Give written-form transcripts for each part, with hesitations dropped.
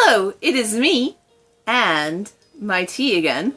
Hello, it is me and my tea again.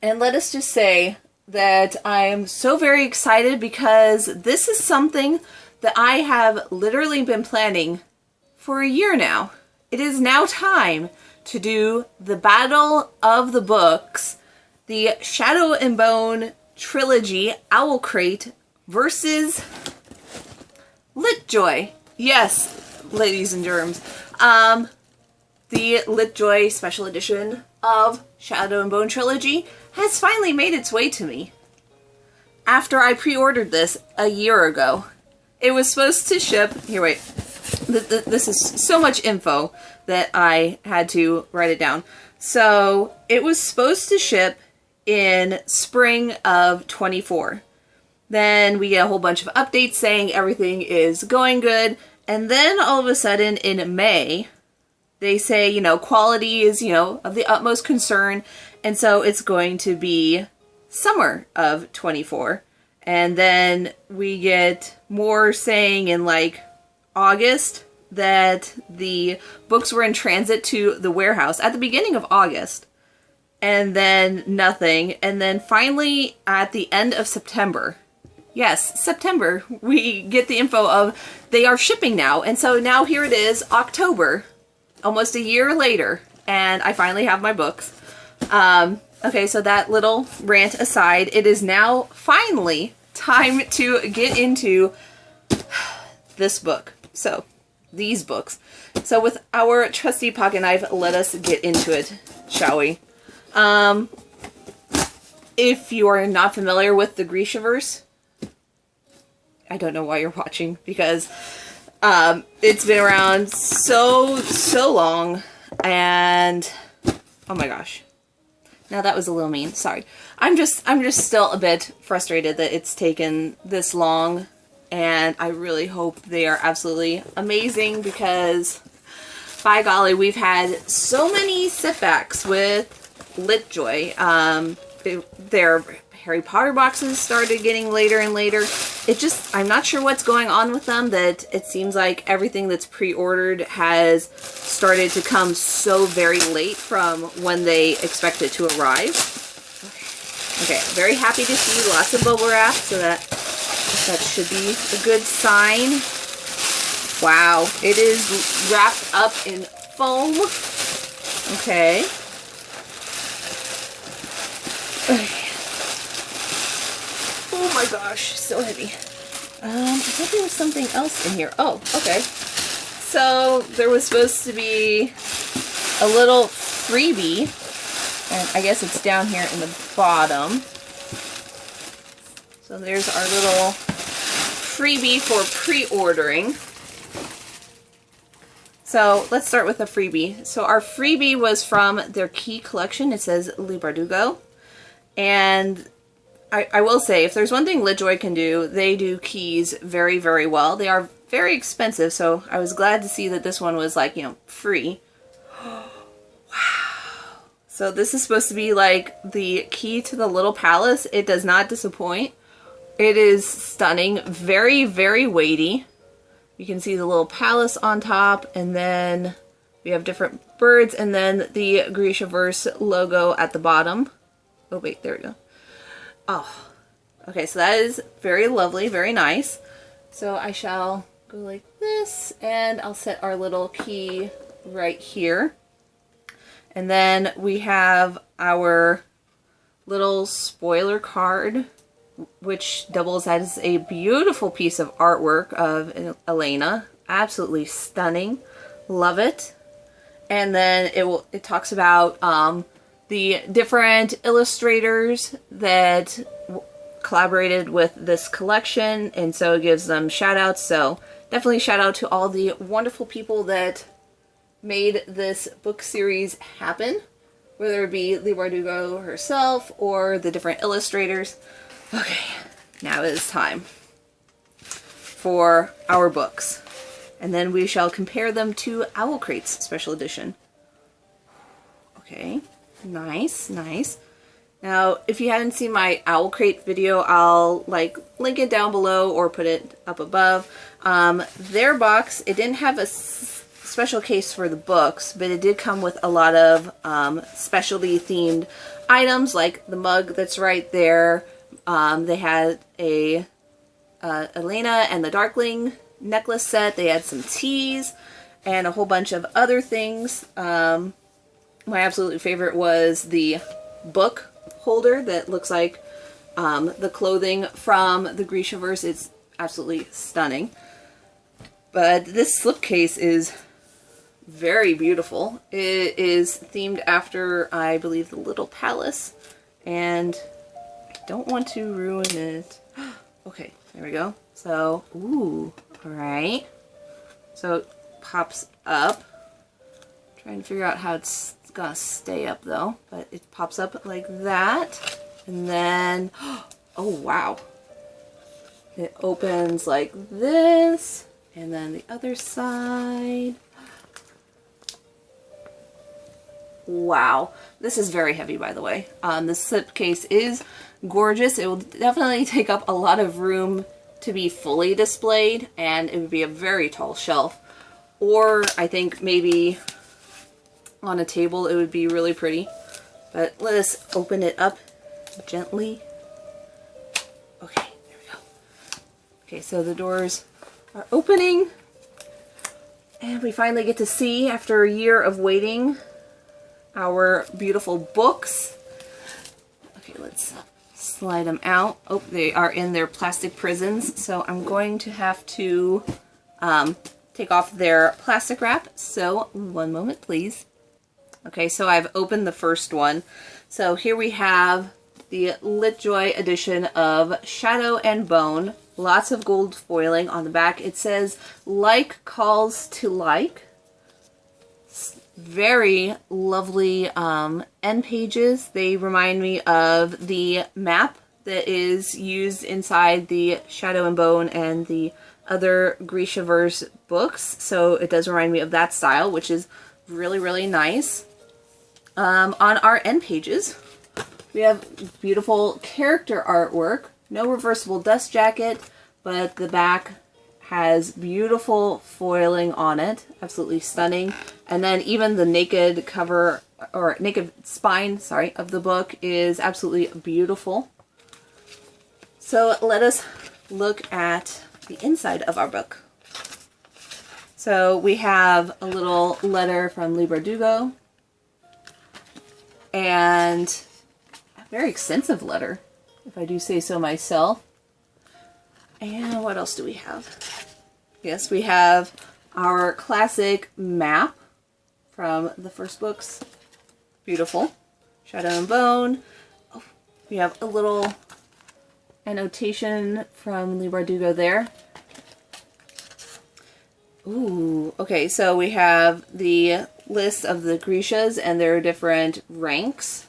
And let us just say that I am so very excited because this is something that I have literally been planning for a year now. It is now time to do the Battle of the Books, the Shadow and Bone trilogy, Owlcrate versus Litjoy. Yes, ladies and germs. The Litjoy special edition of Shadow and Bone trilogy has finally made its way to me. After I pre-ordered this a year ago. It was supposed to ship... Here, wait. This is so much info that I had to write it down. So, it was supposed to ship in spring of 24. Then we get a whole bunch of updates saying everything is going good. And then all of a sudden in May, they say, you know, quality is, you know, of the utmost concern. And so it's going to be summer of 24. And then we get more saying in like August that the books were in transit to the warehouse at the beginning of August. And then nothing. And then finally at the end of September. Yes, September, we get the info of they are shipping now. And so now here it is, October, almost a year later, and I finally have my books. Okay, so that little rant aside, it is now finally time to get into this book. So, these books. So with our trusty pocket knife, let us get into it, shall we? If you are not familiar with the Grishaverse, I don't know why you're watching, because it's been around so long, and oh my gosh. Now that was a little mean, sorry. I'm just still a bit frustrated that it's taken this long, and I really hope they are absolutely amazing because, by golly, we've had so many setbacks with Litjoy. Their Harry Potter boxes started getting later and later. I'm not sure what's going on with them, that it seems like everything that's pre-ordered has started to come so very late from when they expect it to arrive. Okay, very happy to see lots of bubble wrap, so that should be a good sign. Wow, it is wrapped up in foam. Okay. Oh my gosh, so heavy. I thought there was something else in here. Oh, okay. So there was supposed to be a little freebie, and I guess it's down here in the bottom. So there's our little freebie for pre-ordering. So let's start with a freebie. So our freebie was from their key collection. It says Leigh Bardugo. And I will say, if there's one thing Litjoy can do, they do keys very, very well. They are very expensive, so I was glad to see that this one was, like, you know, free. Wow. So this is supposed to be, like, the key to the little palace. It does not disappoint. It is stunning. Very, very weighty. You can see the little palace on top, and then we have different birds, and then the Grishaverse logo at the bottom. Oh, wait, there we go. Oh, okay, so that is very lovely, very nice. So I shall go like this, and I'll set our little key right here. And then we have our little spoiler card, which doubles as a beautiful piece of artwork of Elena. Absolutely stunning. Love it. And then it talks about the different illustrators that collaborated with this collection, and so it gives them shout outs. So definitely shout out to all the wonderful people that made this book series happen, whether it be Leigh Bardugo herself or the different illustrators. Okay, now it is time for our books, and then we shall compare them to Owlcrate's special edition. Okay. Nice, nice. Now, if you haven't seen my Owlcrate video, I'll like link it down below or put it up above. Their box, it didn't have a special case for the books, but it did come with a lot of specialty themed items, like the mug that's right there. They had a Elena and the Darkling necklace set. They had some teas and a whole bunch of other things. My absolute favorite was the book holder that looks like the clothing from the Grishaverse. It's absolutely stunning. But this slipcase is very beautiful. It is themed after, I believe, the Little Palace, and I don't want to ruin it. Okay, there we go. So, ooh, alright. So it pops up. I'm trying to figure out how it's gonna stay up though, but it pops up like that. And then, oh wow. It opens like this, and then the other side. Wow, this is very heavy, by the way. This slipcase is gorgeous. It will definitely take up a lot of room to be fully displayed, and it would be a very tall shelf. Or I think maybe on a table it would be really pretty. But let us open it up gently. Okay, there we go. Okay, so the doors are opening, and we finally get to see, after a year of waiting, our beautiful books. Okay, let's slide them out. Oh, they are in their plastic prisons, so I'm going to have to take off their plastic wrap. So, one moment, please. Okay, so I've opened the first one. So here we have the Litjoy edition of Shadow and Bone. Lots of gold foiling on the back. It says, "Like calls to like." Very lovely end pages. They remind me of the map that is used inside the Shadow and Bone and the other Grishaverse books. So it does remind me of that style, which is really, really nice. On our end pages, we have beautiful character artwork. No reversible dust jacket, but the back has beautiful foiling on it. Absolutely stunning. And then even the naked cover, or naked spine, sorry, of the book is absolutely beautiful. So let us look at the inside of our book. So we have a little letter from Leigh Bardugo, and a very extensive letter, if I do say so myself. And what else do we have? Yes, we have our classic map from the first books. Beautiful. Shadow and Bone. Oh, we have a little annotation from Leigh Bardugo there. Ooh, okay, so we have the list of the Grishas and their different ranks.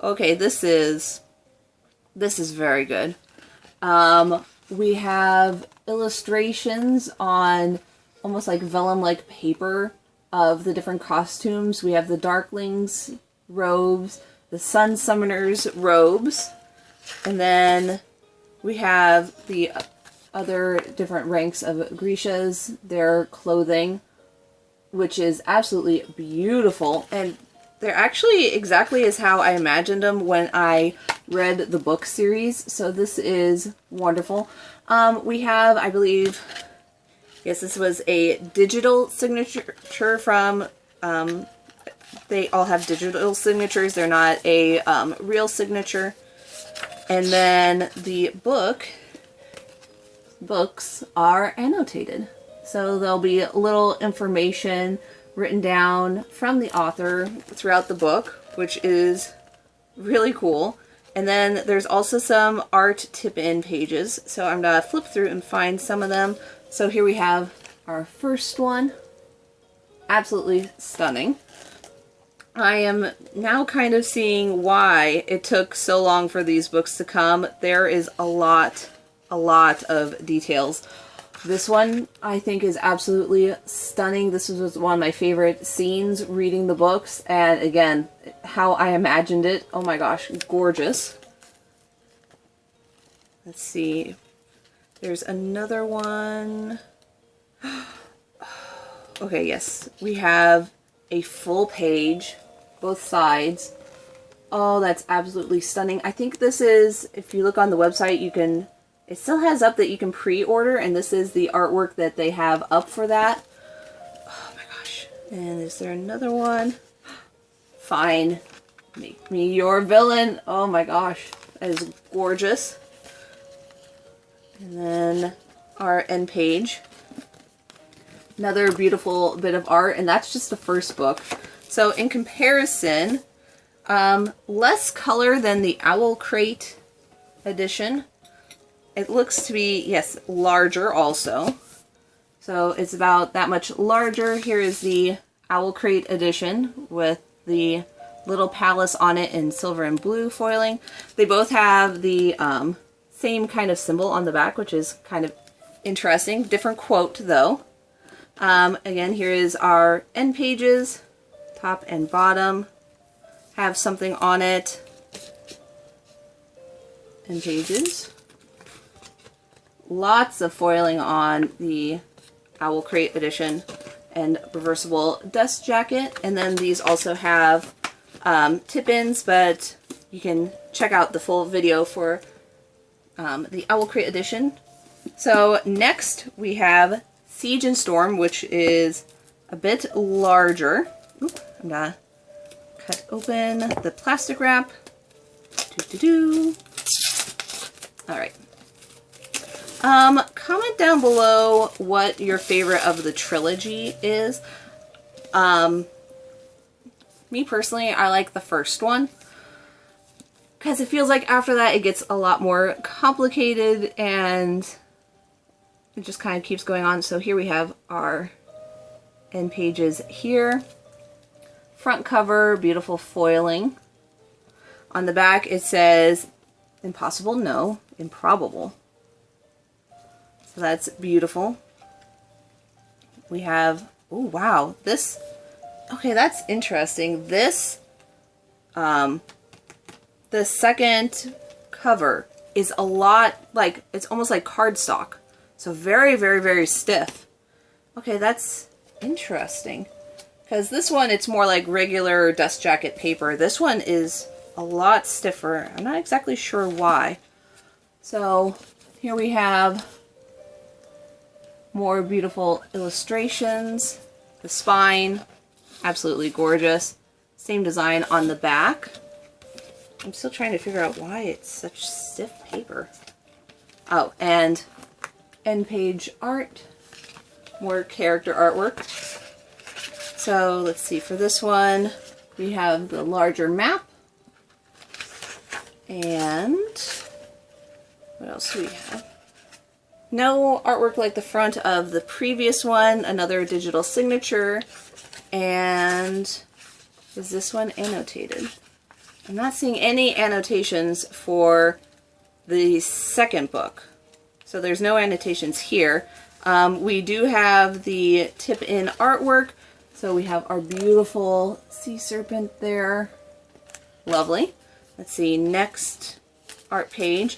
Okay, this is very good. We have illustrations on almost like vellum-like paper of the different costumes. We have the Darklings' robes, the Sun Summoners' robes, and then we have the other different ranks of Grishas, their clothing, which is absolutely beautiful. And they're actually exactly as how I imagined them when I read the book series. So this is wonderful. We have, I believe, yes, this was a digital signature from, they all have digital signatures. They're not a real signature. And then the books are annotated. So there'll be a little information written down from the author throughout the book, which is really cool. And then there's also some art tip-in pages. So I'm going to flip through and find some of them. So here we have our first one. Absolutely stunning. I am now kind of seeing why it took so long for these books to come. There is a lot of details. This one I think is absolutely stunning. This was one of my favorite scenes reading the books, and again, how I imagined it. Oh my gosh, gorgeous. Let's see. There's another one. okay, yes, we have a full page, both sides. Oh, that's absolutely stunning. I think this is, if you look on the website, you can, it still has up that you can pre-order, and this is the artwork that they have up for that. Oh my gosh. And is there another one? Fine. Make me your villain. Oh my gosh. That is gorgeous. And then our end page. Another beautiful bit of art, and that's just the first book. So in comparison, less color than the Owlcrate edition. It looks to be, yes, larger also. So it's about that much larger. Here is the Owlcrate edition with the little palace on it in silver and blue foiling. They both have the same kind of symbol on the back, which is kind of interesting. Different quote though. Again, here is our end pages, top and bottom. Have something on it. End pages. Lots of foiling on the Owlcrate edition and reversible dust jacket. And then these also have tip-ins, but you can check out the full video for the Owlcrate edition. So next we have Siege and Storm, which is a bit larger. Oop, I'm gonna cut open the plastic wrap. Alright. Comment down below what your favorite of the trilogy is. Me personally, I like the first one, because it feels like after that it gets a lot more complicated and it just kind of keeps going on. So here we have our end pages here. Front cover, beautiful foiling. On the back it says, impossible, no, improbable. So that's beautiful. We have, oh wow, this, okay, that's interesting. This, the second cover is a lot like, it's almost like cardstock. So very, very, very stiff. Okay, that's interesting. Because this one, it's more like regular dust jacket paper. This one is a lot stiffer. I'm not exactly sure why. So here we have more beautiful illustrations. The spine, absolutely gorgeous. Same design on the back. I'm still trying to figure out why it's such stiff paper. Oh, and end page art. More character artwork. So let's see, for this one, we have the larger map. And what else do we have? No artwork like the front of the previous one, another digital signature, and is this one annotated? I'm not seeing any annotations for the second book, so there's no annotations here. We do have the tip-in artwork, so we have our beautiful sea serpent there. Lovely. Let's see, next art page.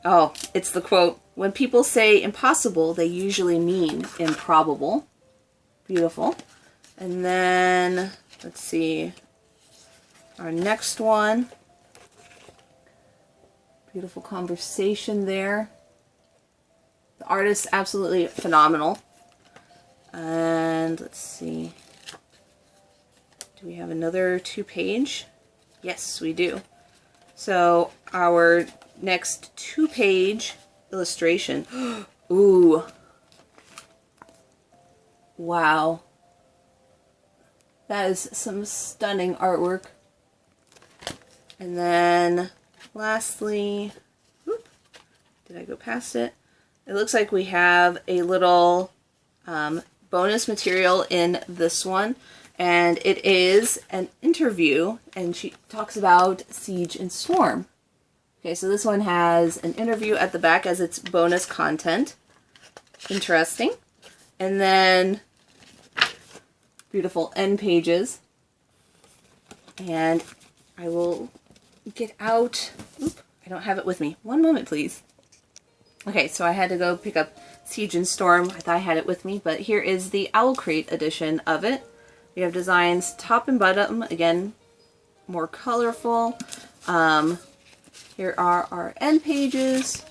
Oh, it's the quote, when people say impossible, they usually mean improbable. Beautiful. And then, let's see, our next one. Beautiful conversation there. The artist, absolutely phenomenal. And let's see, do we have another 2-page? Yes, we do. So our next 2-page illustration. Ooh. Wow. That is some stunning artwork. And then lastly, whoop, did I go past it? It looks like we have a little bonus material in this one. And it is an interview, and she talks about Siege and Storm. Okay, so this one has an interview at the back as its bonus content. Interesting. And then beautiful end pages. And I will get out. Oop, I don't have it with me. One moment, please. Okay, so I had to go pick up Siege and Storm. I thought I had it with me, but here is the Owlcrate edition of it. We have designs top and bottom, again, more colorful. Here are our end pages,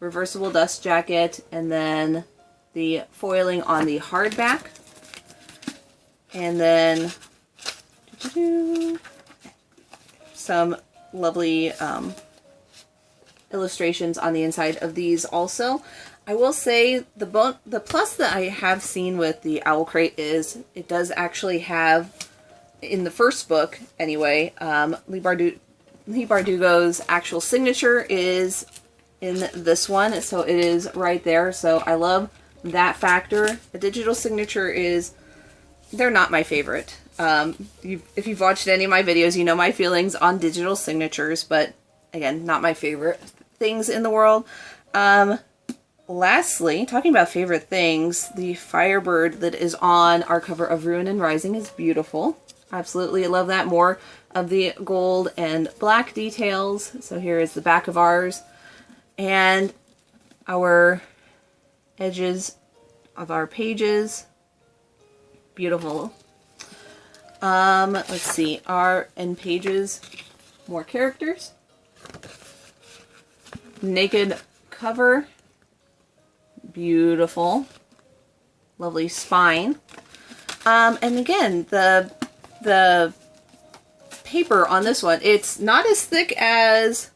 reversible dust jacket, and then the foiling on the hardback. And then some lovely illustrations on the inside of these also. I will say the plus that I have seen with the Owlcrate is it does actually have, in the first book anyway, Leigh Bardugo's actual signature is in this one, so it is right there. So I love that factor. The digital signature is, they're not my favorite. If you've watched any of my videos, you know my feelings on digital signatures, but again, not my favorite things in the world. Lastly, talking about favorite things, the Firebird that is on our cover of Ruin and Rising is beautiful. Absolutely love that. More of the gold and black details. So here is the back of ours. And our edges of our pages. Beautiful. Let's see. Our end pages. More characters. Naked cover. Beautiful. Lovely spine. And again, the paper on this one, it's not as thick as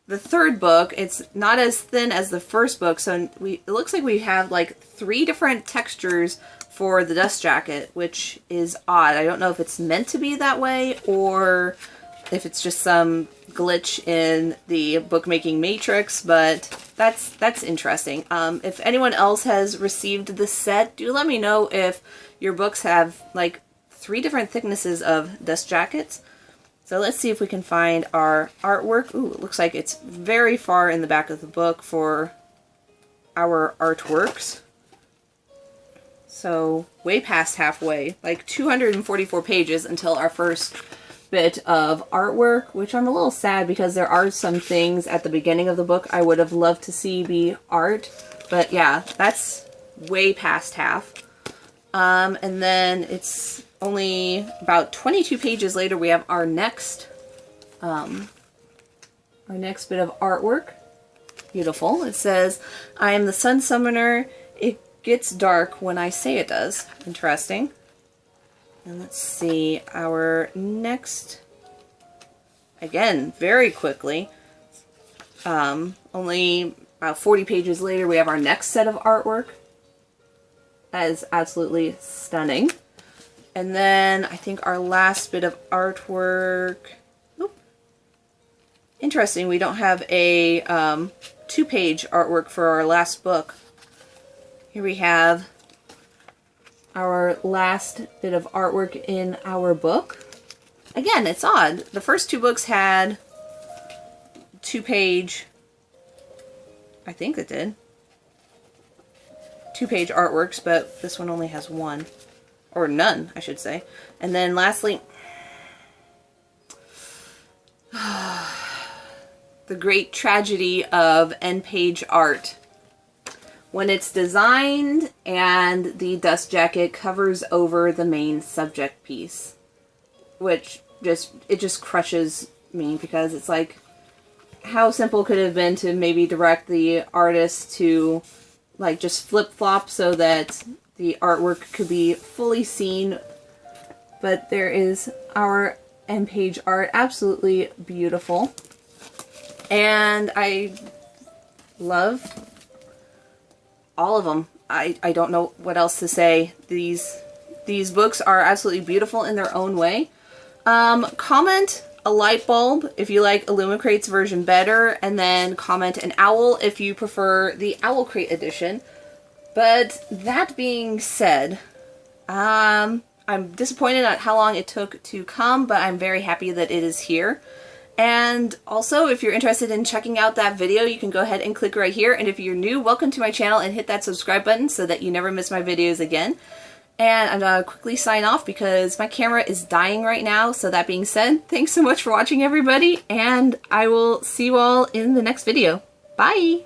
the third book. It's not as thin as the first book. So it looks like we have like 3 different textures for the dust jacket, which is odd. I don't know if it's meant to be that way or if it's just some glitch in the bookmaking matrix, but that's interesting. If anyone else has received this set, do let me know if your books have like 3 different thicknesses of dust jackets. So let's see if we can find our artwork. Ooh, it looks like it's very far in the back of the book for our artworks. So way past halfway, like 244 pages until our first bit of artwork, which I'm a little sad because there are some things at the beginning of the book I would have loved to see be art. But yeah, that's way past half. And then it's only about 22 pages later we have our next bit of artwork. Beautiful. It says, "I am the Sun Summoner. It gets dark when I say it does." Interesting. And let's see, our next, again, very quickly, only about 40 pages later, we have our next set of artwork. That is absolutely stunning. And then I think our last bit of artwork, interesting, we don't have a 2-page artwork for our last book. Here we have our last bit of artwork in our book. Again, it's odd. The first 2 books had 2-page, I think it did, 2-page artworks, but this one only has 1. Or none, I should say. And then lastly, the great tragedy of end page art. When it's designed and the dust jacket covers over the main subject piece, which just crushes me, because it's like, how simple could it have been to maybe direct the artist to like just flip-flop so that the artwork could be fully seen. But there is our end page art, absolutely beautiful. And I love all of them. I don't know what else to say. These books are absolutely beautiful in their own way. Comment a light bulb if you like Owlcrate's version better, and then comment an owl if you prefer the Owlcrate edition. But that being said, I'm disappointed at how long it took to come, but I'm very happy that it is here. And also, if you're interested in checking out that video, you can go ahead and click right here. And if you're new, welcome to my channel, and hit that subscribe button so that you never miss my videos again. And I'm gonna quickly sign off because my camera is dying right now. So that being said, thanks so much for watching, everybody, and I will see you all in the next video. Bye!